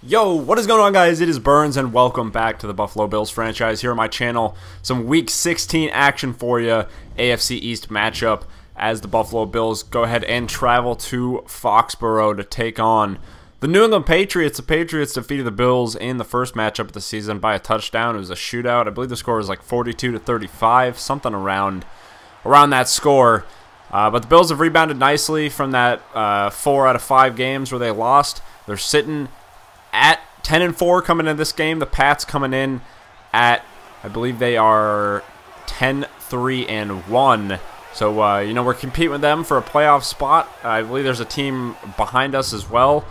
Yo, what is going on, guys? It is Burns, and welcome back to the Buffalo Bills franchise here on my channel. Some Week 16 action for you, AFC East matchup, as the Buffalo Bills go ahead and travel to Foxborough to take on the New England Patriots. The Patriots defeated the Bills in the first matchup of the season by a touchdown. It was a shootout. I believe the score was like 42-35, something around that score. But the Bills have rebounded nicely from that 4 out of 5 games where they lost. They're sitting at 10-4 coming into this game. The Pats coming in at, I believe they are 10-3-1. So, you know, we're competing with them for a playoff spot. I believe there's a team behind us as well.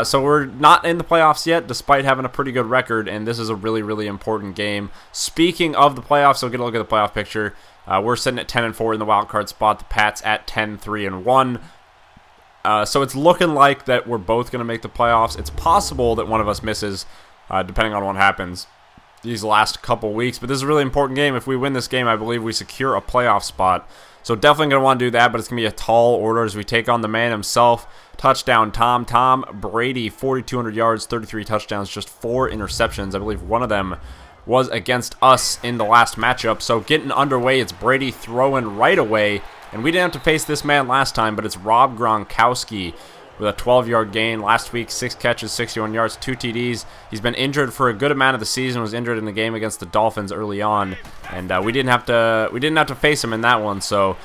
So we're not in the playoffs yet, despite having a pretty good record, and this is a really, really important game. Speaking of the playoffs, so get a look at the playoff picture. We're sitting at 10-4 in the wild card spot. The Pats at 10-3-1. So it's looking like that we're both going to make the playoffs. It's possible that one of us misses, depending on what happens these last couple weeks. But this is a really important game. If we win this game, I believe we secure a playoff spot. So definitely going to want to do that, but it's going to be a tall order as we take on the man himself. Touchdown, Tom Brady, 4,200 yards, 33 touchdowns, just 4 interceptions. I believe one of them was against us in the last matchup. So getting underway, it's Brady throwing right away. And we didn't have to face this man last time, but it's Rob Gronkowski with a 12-yard gain. Last week, 6 catches, 61 yards, 2 TDs. He's been injured for a good amount of the season. Was injured in the game against the Dolphins early on, and we didn't have to face him in that one. So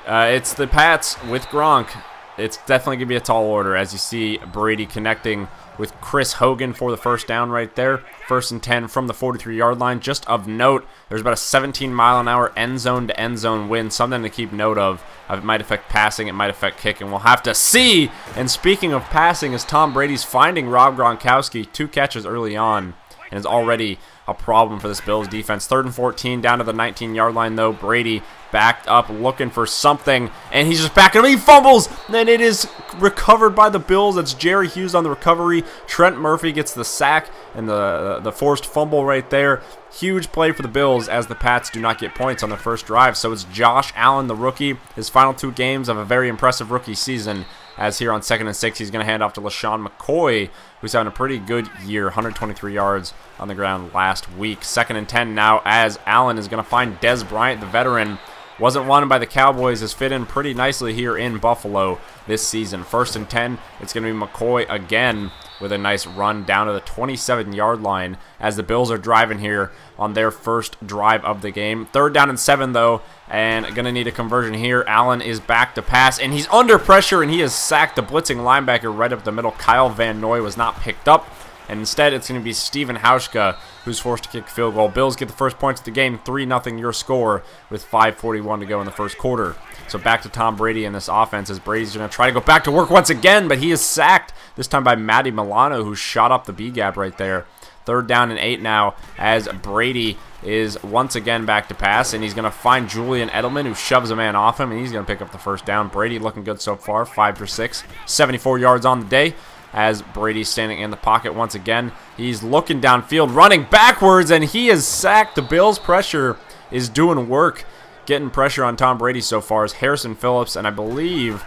it's the Pats with Gronk. It's definitely gonna be a tall order, as you see Brady connecting with Chris Hogan for the first down right there. 1st and 10 from the 43-yard line. Just of note, there's about a 17-mile-an-hour end-zone-to-end-zone wind. Something to keep note of. It might affect passing. It might affect kicking. We'll have to see. And speaking of passing, as Tom Brady's finding Rob Gronkowski, 2 catches early on, and is already a problem for this Bills defense. 3rd and 14 down to the 19-yard line, though. Brady backed up looking for something, and he's just backing up. He fumbles, and it is recovered by the Bills. It's Jerry Hughes on the recovery. Trent Murphy gets the sack and the forced fumble right there. Huge play for the Bills as the Pats do not get points on their first drive. So it's Josh Allen, the rookie, his final 2 games of a very impressive rookie season, as here on 2nd and 6, he's going to hand off to LaShawn McCoy, who's having a pretty good year, 123 yards on the ground last week. 2nd and 10 now, as Allen is going to find Dez Bryant, the veteran. Wasn't wanted by the Cowboys, has fit in pretty nicely here in Buffalo this season. 1st and 10, it's going to be McCoy again with a nice run down to the 27-yard line as the Bills are driving here on their first drive of the game. 3rd down and 7, though, and going to need a conversion here. Allen is back to pass, and he's under pressure, and he has sacked the blitzing linebacker right up the middle. Kyle Van Noy was not picked up, and instead it's going to be Steven Hauschka who's forced to kick field goal. Bills get the first points of the game, 3-0 your score with 5:41 to go in the first quarter. So back to Tom Brady in this offense as Brady's going to try to go back to work once again, but he is sacked, this time by Matty Milano, who shot up the B-gap right there. 3rd down and 8 now as Brady is once again back to pass, and he's going to find Julian Edelman, who shoves a man off him, and he's going to pick up the first down. Brady looking good so far, 5 for 6, 74 yards on the day. As Brady's standing in the pocket once again. He's looking downfield, running backwards, and he is sacked. The Bills' pressure is doing work, getting pressure on Tom Brady so far as Harrison Phillips, and I believe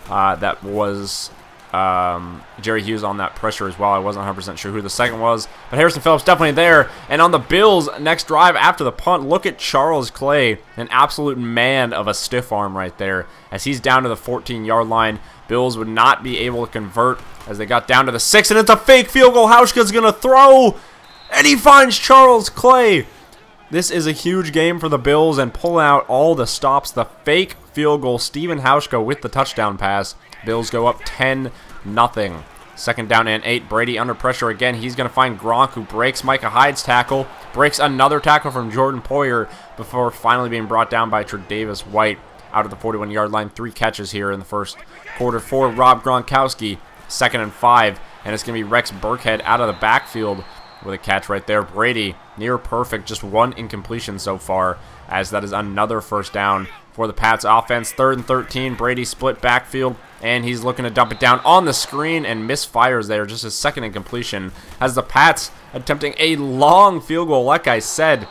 that was Jerry Hughes on that pressure as well. I wasn't 100% sure who the second was, but Harrison Phillips definitely there. And on the Bills' next drive after the punt, look at Charles Clay, an absolute man of a stiff arm right there, as he's down to the 14-yard line. Bills would not be able to convert as they got down to the 6, and it's a fake field goal. Hauschka's going to throw, and he finds Charles Clay. This is a huge game for the Bills, and pull out all the stops. The fake field goal, Steven Hauschka with the touchdown pass. Bills go up 10-0. 2nd down and 8. Brady under pressure again. He's going to find Gronk, who breaks Micah Hyde's tackle. Breaks another tackle from Jordan Poyer before finally being brought down by Tre'Davious White out of the 41-yard line. 3 catches here in the first quarter for Rob Gronkowski. 2nd and 5, and it's going to be Rex Burkhead out of the backfield with a catch right there. Brady near perfect, just 1 incompletion so far, as that is another first down for the Pats offense. 3rd and 13, Brady split backfield, and he's looking to dump it down on the screen and misfires there, just his 2nd incompletion, as the Pats attempting a long field goal. Like I said,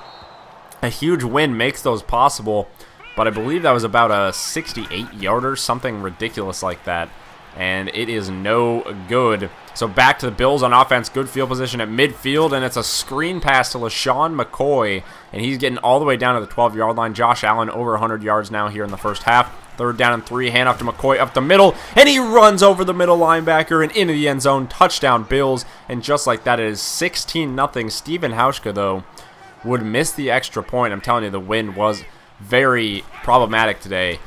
a huge win makes those possible, but I believe that was about a 68-yarder, something ridiculous like that. and it is no good. So back to the Bills on offense. Good field position at midfield, and it's a screen pass to LaShawn McCoy, and he's getting all the way down to the 12-yard line. Josh Allen over 100 yards now here in the first half. 3rd down and 3, handoff to McCoy up the middle, and he runs over the middle linebacker and into the end zone. Touchdown Bills, and just like that, it is 16-0. Steven Hauschka, though, would miss the extra point. I'm telling you, the wind was very problematic today.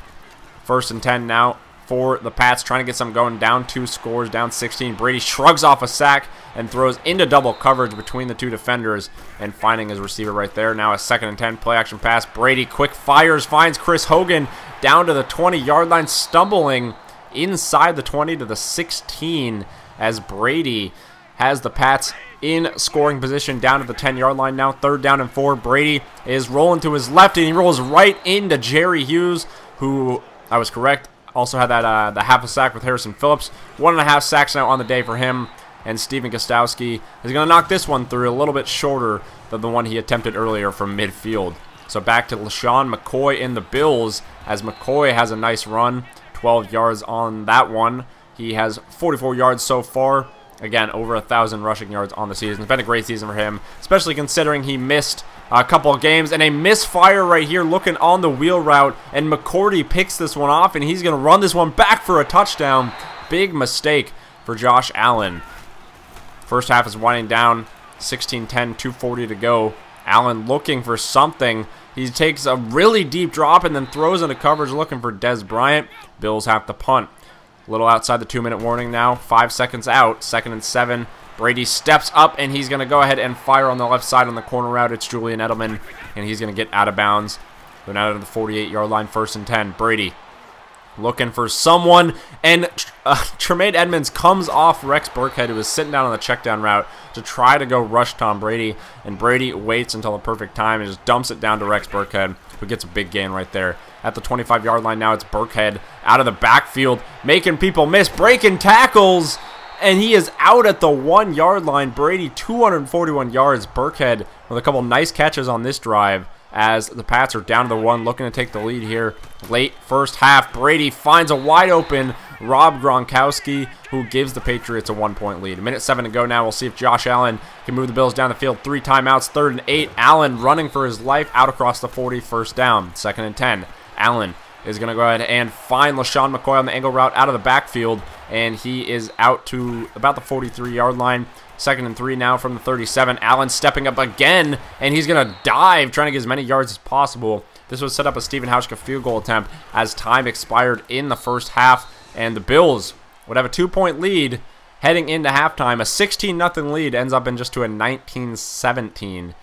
1st and 10 now for the Pats, trying to get some going. Down 2 scores, down 16. Brady shrugs off a sack and throws into double coverage between the 2 defenders and finding his receiver right there. Now a 2nd and 10, play action pass. Brady quick fires, finds Chris Hogan down to the 20-yard line, stumbling inside the 20 to the 16 as Brady has the Pats in scoring position down to the 10-yard line now. 3rd down and 4. Brady is rolling to his left, and he rolls right into Jerry Hughes, who, I was correct, also had that the half a sack with Harrison Phillips. 1.5 sacks now on the day for him. And Steven Gostowski is going to knock this one through, a little bit shorter than the one he attempted earlier from midfield. So back to LaShawn McCoy in the Bills, as McCoy has a nice run. 12 yards on that one. He has 44 yards so far. Again, over 1,000 rushing yards on the season. It's been a great season for him, especially considering he missed a couple of games. And a misfire right here looking on the wheel route. And McCourty picks this one off, and he's going to run this one back for a touchdown. Big mistake for Josh Allen. First half is winding down. 16-10, 2:40 to go. Allen looking for something. He takes a really deep drop and then throws into coverage looking for Dez Bryant. Bills have to punt. A little outside the 2-minute warning now. 5 seconds out. 2nd and 7. Brady steps up, and he's going to go ahead and fire on the left side on the corner route. It's Julian Edelman, and he's going to get out of bounds. Going out of the 48-yard line, 1st and 10. Brady looking for someone, and Tremaine Edmonds comes off Rex Burkhead, who was sitting down on the check down route to try to go rush Tom Brady, and Brady waits until the perfect time and just dumps it down to Rex Burkhead, who gets a big gain right there. At the 25-yard line now, it's Burkhead out of the backfield, making people miss, breaking tackles, and he is out at the 1-yard line. Brady, 241 yards. Burkhead with a couple nice catches on this drive, as the Pats are down to the 1, looking to take the lead here. Late first half, Brady finds a wide open Rob Gronkowski, who gives the Patriots a 1-point lead. 1:07 to go now. We'll see if Josh Allen can move the Bills down the field. 3 timeouts, 3rd and 8. Allen running for his life out across the 40, 1st down. 2nd and 10. Allen is going to go ahead and find LaShawn McCoy on the angle route out of the backfield, and he is out to about the 43-yard line. 2nd and 3 now from the 37. Allen stepping up again, and he's going to dive, trying to get as many yards as possible. This was set up a Steven Hauschka field goal attempt as time expired in the first half, and the Bills would have a 2-point lead heading into halftime. A 16-0 lead ends up in just to a 19-17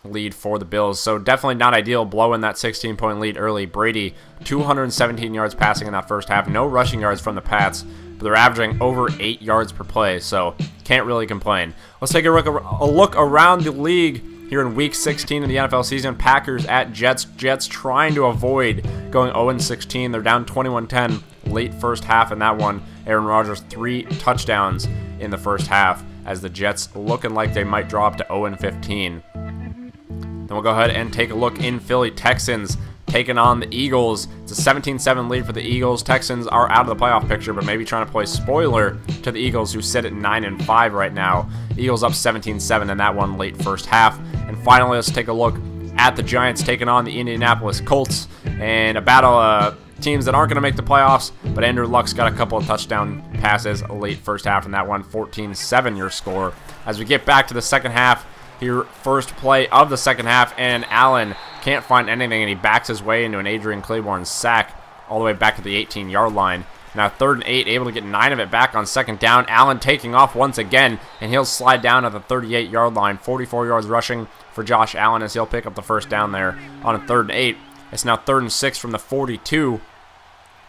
lead for the Bills. So definitely not ideal, blowing that 16-point lead early. Brady, 217 yards passing in that first half. No rushing yards from the Pats, but they're averaging over 8 yards per play, so can't really complain. Let's take a look around the league here in Week 16 of the NFL season. Packers at Jets. Jets trying to avoid going 0-16. They're down 21-10 late first half in that one. Aaron Rodgers, 3 touchdowns in the first half, as the Jets looking like they might drop to 0-15. Then we'll go ahead and take a look in Philly. Texans taking on the Eagles. It's a 17-7 lead for the Eagles. Texans are out of the playoff picture, but maybe trying to play spoiler to the Eagles, who sit at 9-5 right now. Eagles up 17-7 in that one late first half. And finally, let's take a look at the Giants taking on the Indianapolis Colts, and a battle of teams that aren't going to make the playoffs, but Andrew Luck's got a couple of touchdown passes late first half in that one. 14-7 your score. As we get back to the second half, here, first play of the second half, and Allen can't find anything, and he backs his way into an Adrian Claiborne sack all the way back to the 18-yard line. Now 3rd and 8, able to get 9 of it back on 2nd down. Allen taking off once again, and he'll slide down at the 38-yard line. 44 yards rushing for Josh Allen, as he'll pick up the first down there on a 3rd and 8. It's now 3rd and 6 from the 42.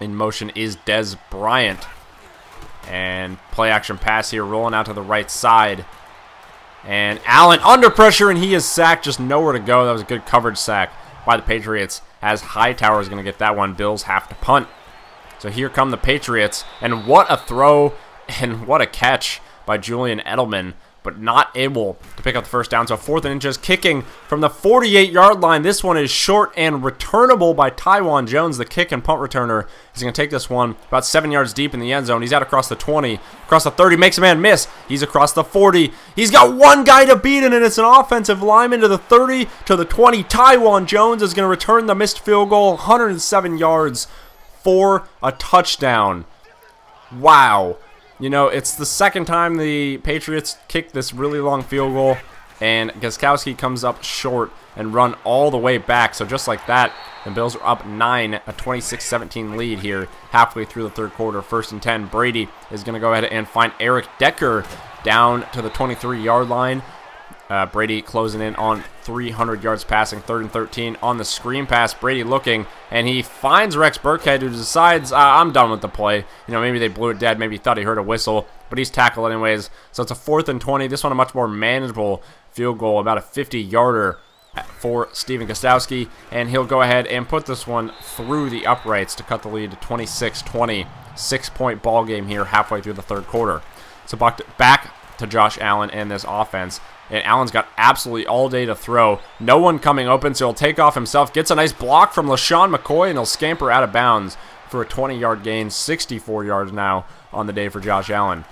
In motion is Dez Bryant. And play action pass here, rolling out to the right side. And Allen under pressure, and he is sacked, just nowhere to go. That was a good coverage sack by the Patriots, as Hightower is going to get that one. Bills have to punt. So here come the Patriots, and what a throw and what a catch by Julian Edelman. but not able to pick up the first down. So 4th and inches, kicking from the 48-yard line. This one is short and returnable by Taiwan Jones, the kick and punt returner. He's going to take this one about 7 yards deep in the end zone. He's out across the 20, across the 30, makes a man miss. He's across the 40. He's got one guy to beat it, and it's an offensive lineman to the 30, to the 20. Taiwan Jones is going to return the missed field goal, 107 yards for a touchdown. Wow. You know, it's the second time the Patriots kicked this really long field goal, and Gostkowski comes up short and run all the way back. So just like that, the Bills are up 9, a 26-17 lead here halfway through the third quarter. 1st and 10. Brady is going to go ahead and find Eric Decker down to the 23-yard line. Brady closing in on 300 yards passing. 3rd and 13 on the screen pass. Brady looking, and he finds Rex Burkhead, who decides, I'm done with the play. You know, maybe they blew it dead. Maybe he thought he heard a whistle, but he's tackled anyways. So it's a 4th and 20. This one a much more manageable field goal, about a 50-yarder for Stephen Gostkowski, and he'll go ahead and put this one through the uprights to cut the lead to 26-20. 6-point ball game here halfway through the third quarter. So back to Josh Allen and this offense. And Allen's got absolutely all day to throw. No one coming open, so he'll take off himself. Gets a nice block from LaShawn McCoy, and he'll scamper out of bounds for a 20-yard gain. 64 yards now on the day for Josh Allen.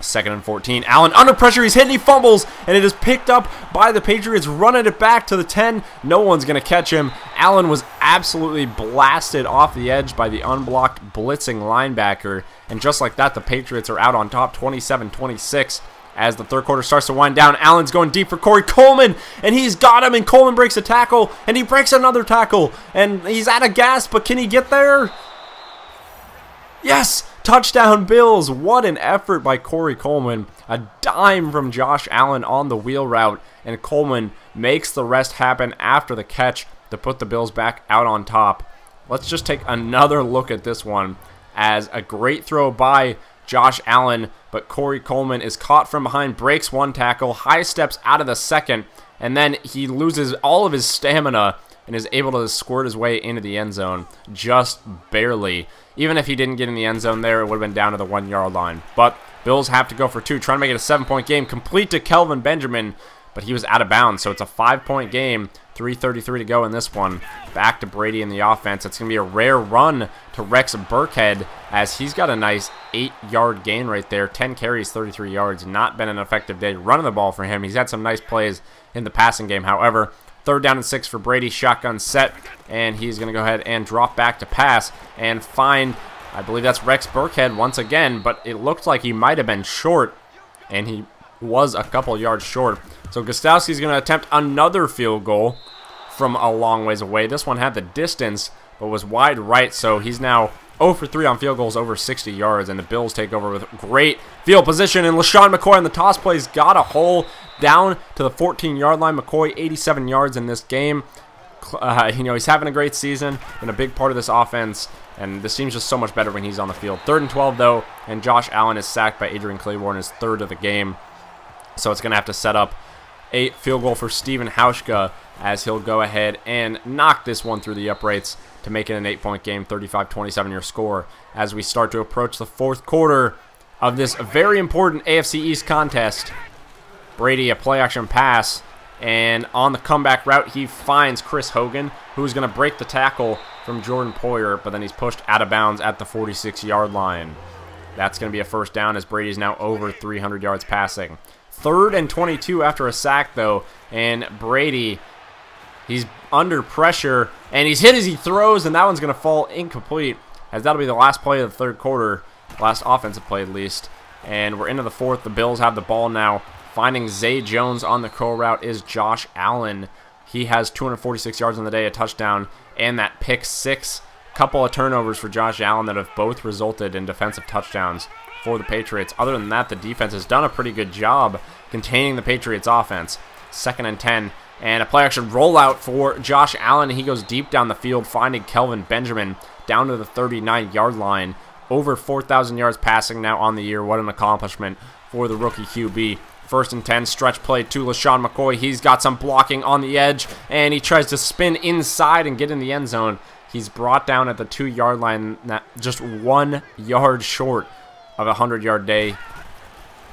2nd and 14. Allen under pressure. He's hit and he fumbles, and it is picked up by the Patriots, running it back to the 10. No one's going to catch him. Allen was absolutely blasted off the edge by the unblocked blitzing linebacker. And just like that, the Patriots are out on top, 27-26. As the third quarter starts to wind down, Allen's going deep for Corey Coleman, and he's got him, and Coleman breaks a tackle, and he breaks another tackle, and he's out of gas, but can he get there? Yes! Touchdown Bills! What an effort by Corey Coleman. A dime from Josh Allen on the wheel route, and Coleman makes the rest happen after the catch to put the Bills back out on top. Let's just take another look at this one, as a great throw by Josh Allen, but Corey Coleman is caught from behind, breaks one tackle, high steps out of the second, and then he loses all of his stamina and is able to squirt his way into the end zone, just barely. Even if he didn't get in the end zone there, it would have been down to the 1-yard line. But Bills have to go for 2, trying to make it a 7-point game, complete to Kelvin Benjamin, but he was out of bounds, so it's a 5-point game. 3:33 to go in this one. Back to Brady in the offense. It's going to be a rare run to Rex Burkhead, as he's got a nice 8-yard gain right there. 10 carries, 33 yards. Not been an effective day running the ball for him. He's had some nice plays in the passing game. However, 3rd down and 6 for Brady. Shotgun set, and he's going to go ahead and drop back to pass and find, I believe that's Rex Burkhead once again, but it looked like he might have been short, and he was a couple yards short. So Gostkowski's going to attempt another field goal from a long ways away. This one had the distance, but was wide right, so he's now 0 for 3 on field goals over 60 yards, and the Bills take over with great field position, and LaShawn McCoy on the toss plays got a hole down to the 14-yard line. McCoy, 87 yards in this game. You know, he's having a great season and a big part of this offense, and this team's just so much better when he's on the field. 3rd and 12, though, and Josh Allen is sacked by Adrian Claiborne, his 3rd of the game. So it's going to have to set up a field goal for Steven Hauschka, as he'll go ahead and knock this one through the uprights to make it an 8-point game. 35-27 your score as we start to approach the 4th quarter of this very important AFC East contest. Brady, a play-action pass, and on the comeback route, he finds Chris Hogan, who's going to break the tackle from Jordan Poyer, but then he's pushed out of bounds at the 46-yard line. That's going to be a 1st down, as Brady's now over 300 yards passing. 3rd and 22 after a sack, though, and Brady, he's under pressure, and he's hit as he throws, and that one's going to fall incomplete, as that'll be the last play of the third quarter, last offensive play at least. And we're into the 4th. The Bills have the ball now. Finding Zay Jones on the curl route is Josh Allen. He has 246 yards on the day, a touchdown, and that pick 6. Couple of turnovers for Josh Allen that have both resulted in defensive touchdowns for the Patriots. Other than that, the defense has done a pretty good job containing the Patriots offense. 2nd and 10, and a play-action rollout for Josh Allen. He goes deep down the field, finding Kelvin Benjamin down to the 39-yard line. Over 4,000 yards passing now on the year. What an accomplishment for the rookie QB. 1st and 10, stretch play to LaShawn McCoy. He's got some blocking on the edge, and he tries to spin inside and get in the end zone. He's brought down at the 2-yard line, just 1 yard short of a 100-yard day.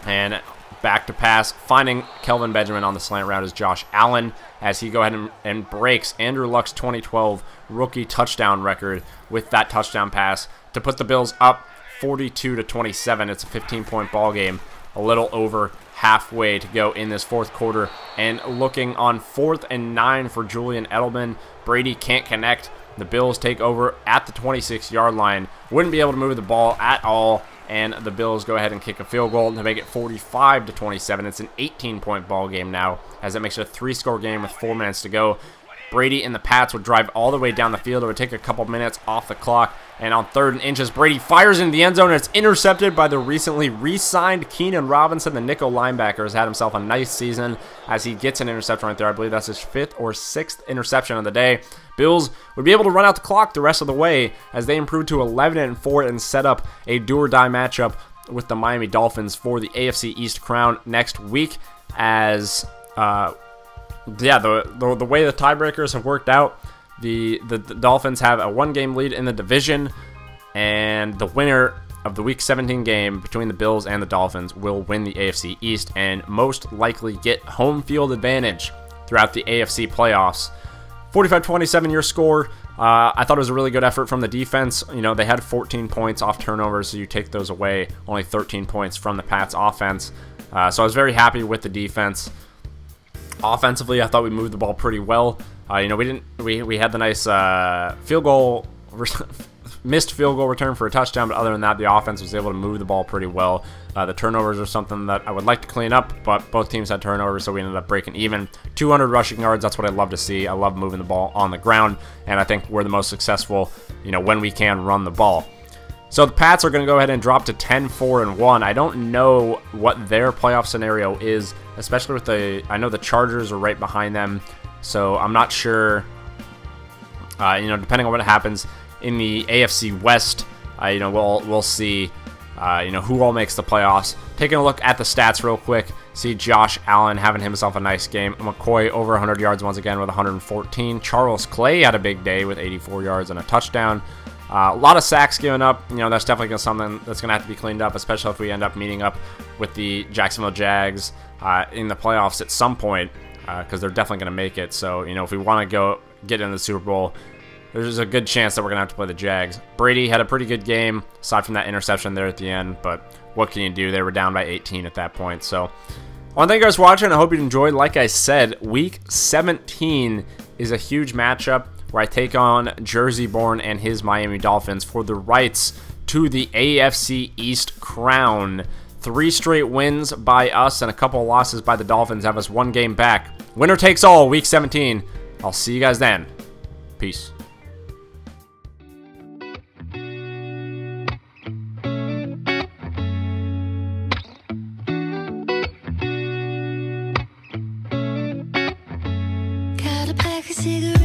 And back to pass, finding Kelvin Benjamin on the slant route is Josh Allen as he go ahead and breaks Andrew Luck's 2012 rookie touchdown record with that touchdown pass to put the Bills up 42-27. It's a 15-point ball game, a little over halfway to go in this fourth quarter, and looking on 4th and 9 for Julian Edelman. Brady can't connect. The Bills take over at the 26-yard line. Wouldn't be able to move the ball at all, and the Bills go ahead and kick a field goal to make it 45-27. It's an 18-point ball game now, as it makes it a 3-score game with 4 minutes to go. Brady and the Pats would drive all the way down the field. It would take a couple minutes off the clock, and on 3rd and inches, Brady fires into the end zone, and it's intercepted by the recently re-signed Keenan Robinson. The nickel linebacker has had himself a nice season as he gets an interception right there. I believe that's his 5th or 6th interception of the day. Bills would be able to run out the clock the rest of the way as they improve to 11-4 and set up a do-or-die matchup with the Miami Dolphins for the AFC East crown next week. As yeah, the way the tiebreakers have worked out, the Dolphins have a 1-game lead in the division, and the winner of the Week 17 game between the Bills and the Dolphins will win the AFC East and most likely get home field advantage throughout the AFC playoffs. 45-27 your score. I thought it was a really good effort from the defense. You know, they had 14 points off turnovers, so you take those away. Only 13 points from the Pats offense. So I was very happy with the defense. Offensively, I thought we moved the ball pretty well. You know, we had the nice field goal, missed field goal return for a touchdown, but other than that, the offense was able to move the ball pretty well. The turnovers are something that I would like to clean up, but both teams had turnovers, so we ended up breaking even. 200 rushing yards, that's what I love to see. I love moving the ball on the ground, and I think we're the most successful, you know, when we can run the ball. So the Pats are going to go ahead and drop to 10-4-1. I don't know what their playoff scenario is, especially with I know the Chargers are right behind them, so I'm not sure. You know, depending on what happens in the AFC West, you know, we'll see. You know, who all makes the playoffs. Taking a look at the stats real quick, see Josh Allen having himself a nice game. McCoy over 100 yards once again with 114. Charles Clay had a big day with 84 yards and a touchdown. A lot of sacks given up. You know, that's definitely something that's going to have to be cleaned up, especially if we end up meeting up with the Jacksonville Jags in the playoffs at some point, because they're definitely going to make it. So, you know, if we want to go get in the Super Bowl, there's a good chance that we're going to have to play the Jags. Brady had a pretty good game, aside from that interception there at the end, but what can you do? They were down by 18 at that point. So, I want to thank you guys for watching. I hope you enjoyed. Like I said, Week 17 is a huge matchup where I take on Jersey-born and his Miami Dolphins for the rights to the AFC East crown. 3 straight wins by us and a couple of losses by the Dolphins have us 1 game back. Winner takes all, Week 17. I'll see you guys then. Peace. Got a pack of cigarettes.